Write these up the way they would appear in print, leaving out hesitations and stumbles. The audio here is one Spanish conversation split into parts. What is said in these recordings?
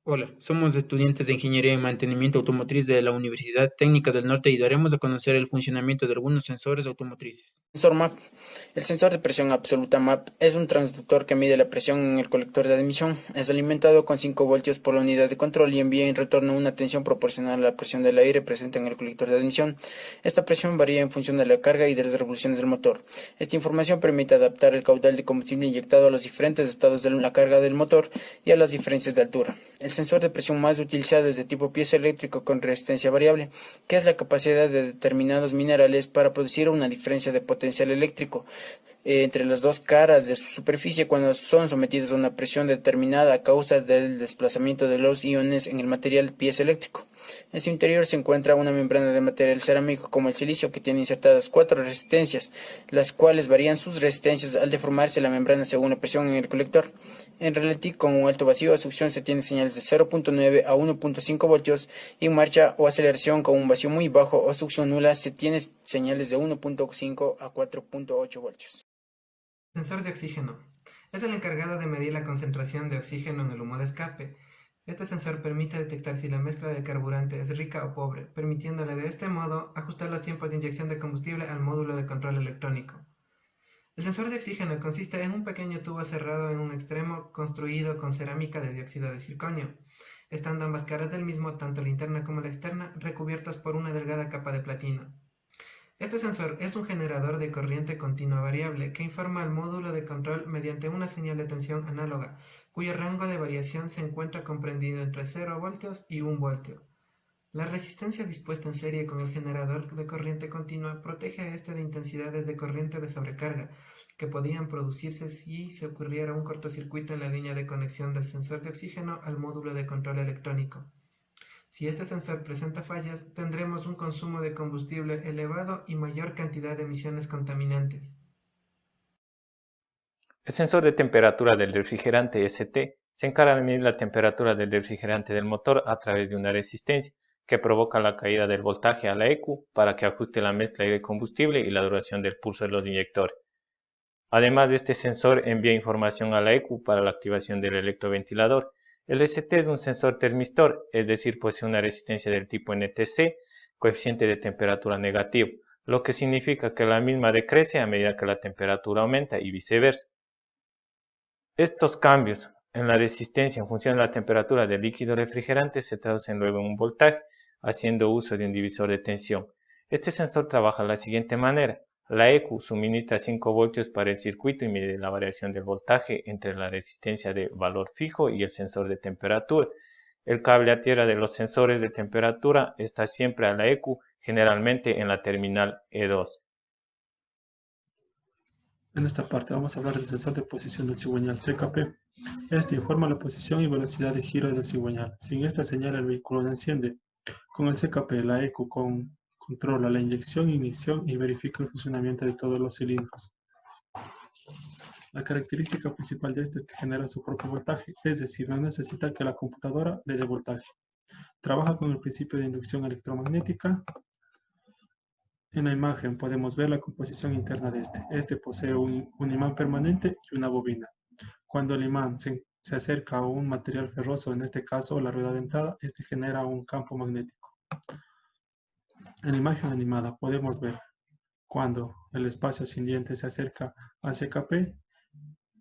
Hola, somos estudiantes de Ingeniería en Mantenimiento Automotriz de la Universidad Técnica del Norte y daremos a conocer el funcionamiento de algunos sensores automotrices. Sensor MAP. El sensor de presión absoluta MAP es un transductor que mide la presión en el colector de admisión. Es alimentado con 5 voltios por la unidad de control y envía en retorno una tensión proporcional a la presión del aire presente en el colector de admisión. Esta presión varía en función de la carga y de las revoluciones del motor. Esta información permite adaptar el caudal de combustible inyectado a los diferentes estados de la carga del motor y a las diferencias de altura. El sensor de presión más utilizado es de tipo piezoeléctrico con resistencia variable, que es la capacidad de determinados minerales para producir una diferencia de potencial eléctrico entre las dos caras de su superficie cuando son sometidos a una presión determinada a causa del desplazamiento de los iones en el material piezoeléctrico. En su interior se encuentra una membrana de material cerámico como el silicio que tiene insertadas 4 resistencias, las cuales varían sus resistencias al deformarse la membrana según la presión en el colector. En relativo con un alto vacío de succión se tiene señales de 0.9 a 1.5 voltios y en marcha o aceleración con un vacío muy bajo o succión nula se tiene señales de 1.5 a 4.8 voltios. Sensor de oxígeno. Es el encargado de medir la concentración de oxígeno en el humo de escape. Este sensor permite detectar si la mezcla de carburante es rica o pobre, permitiéndole de este modo ajustar los tiempos de inyección de combustible al módulo de control electrónico. El sensor de oxígeno consiste en un pequeño tubo cerrado en un extremo construido con cerámica de dióxido de circonio, estando ambas caras del mismo, tanto la interna como la externa, recubiertas por una delgada capa de platino. Este sensor es un generador de corriente continua variable que informa al módulo de control mediante una señal de tensión análoga, cuyo rango de variación se encuentra comprendido entre 0 voltios y 1 voltio. La resistencia dispuesta en serie con el generador de corriente continua protege a este de intensidades de corriente de sobrecarga que podrían producirse si se ocurriera un cortocircuito en la línea de conexión del sensor de oxígeno al módulo de control electrónico. Si este sensor presenta fallas, tendremos un consumo de combustible elevado y mayor cantidad de emisiones contaminantes. El sensor de temperatura del refrigerante ST se encarga de medir la temperatura del refrigerante del motor a través de una resistencia que provoca la caída del voltaje a la EQ para que ajuste la mezcla de combustible y la duración del pulso de los inyectores. Además de este sensor envía información a la EQ para la activación del electroventilador. El ST es un sensor termistor, es decir, posee una resistencia del tipo NTC, coeficiente de temperatura negativo, lo que significa que la misma decrece a medida que la temperatura aumenta y viceversa. Estos cambios en la resistencia en función de la temperatura del líquido refrigerante se traducen luego en un voltaje, haciendo uso de un divisor de tensión. Este sensor trabaja de la siguiente manera. La EQ suministra 5 voltios para el circuito y mide la variación del voltaje entre la resistencia de valor fijo y el sensor de temperatura. El cable a tierra de los sensores de temperatura está siempre a la EQ, generalmente en la terminal E2. En esta parte vamos a hablar del sensor de posición del cigüeñal CKP. Este informa la posición y velocidad de giro del cigüeñal. Sin esta señal el vehículo no enciende. Con el CKP, la EQ controla la inyección, ignición y verifica el funcionamiento de todos los cilindros. La característica principal de este es que genera su propio voltaje, es decir, no necesita que la computadora le dé voltaje. Trabaja con el principio de inducción electromagnética. En la imagen podemos ver la composición interna de este. Este posee un imán permanente y una bobina. Cuando el imán se acerca a un material ferroso, en este caso la rueda dentada, este genera un campo magnético. En la imagen animada podemos ver cuando el espacio sin diente se acerca al CKP,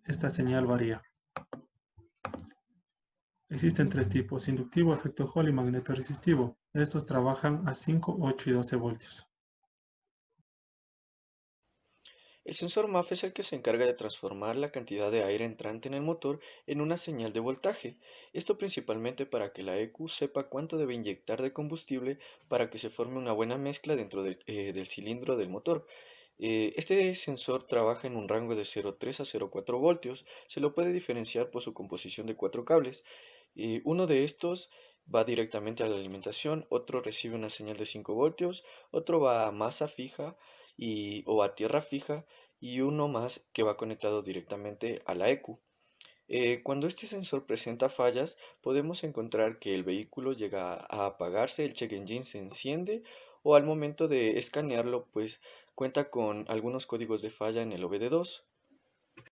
esta señal varía. Existen tres tipos: inductivo, efecto Hall y magnetoresistivo. Estos trabajan a 5, 8 y 12 voltios. El sensor MAF es el que se encarga de transformar la cantidad de aire entrante en el motor en una señal de voltaje. Esto principalmente para que la EQ sepa cuánto debe inyectar de combustible para que se forme una buena mezcla dentro del cilindro del motor. Este sensor trabaja en un rango de 0,3 a 0,4 voltios. Se lo puede diferenciar por su composición de 4 cables. Uno de estos va directamente a la alimentación, otro recibe una señal de 5 voltios, otro va a masa fija o a tierra fija y uno más que va conectado directamente a la EQ. Cuando este sensor presenta fallas, podemos encontrar que el vehículo llega a apagarse, el check engine se enciende o al momento de escanearlo, pues cuenta con algunos códigos de falla en el OBD2.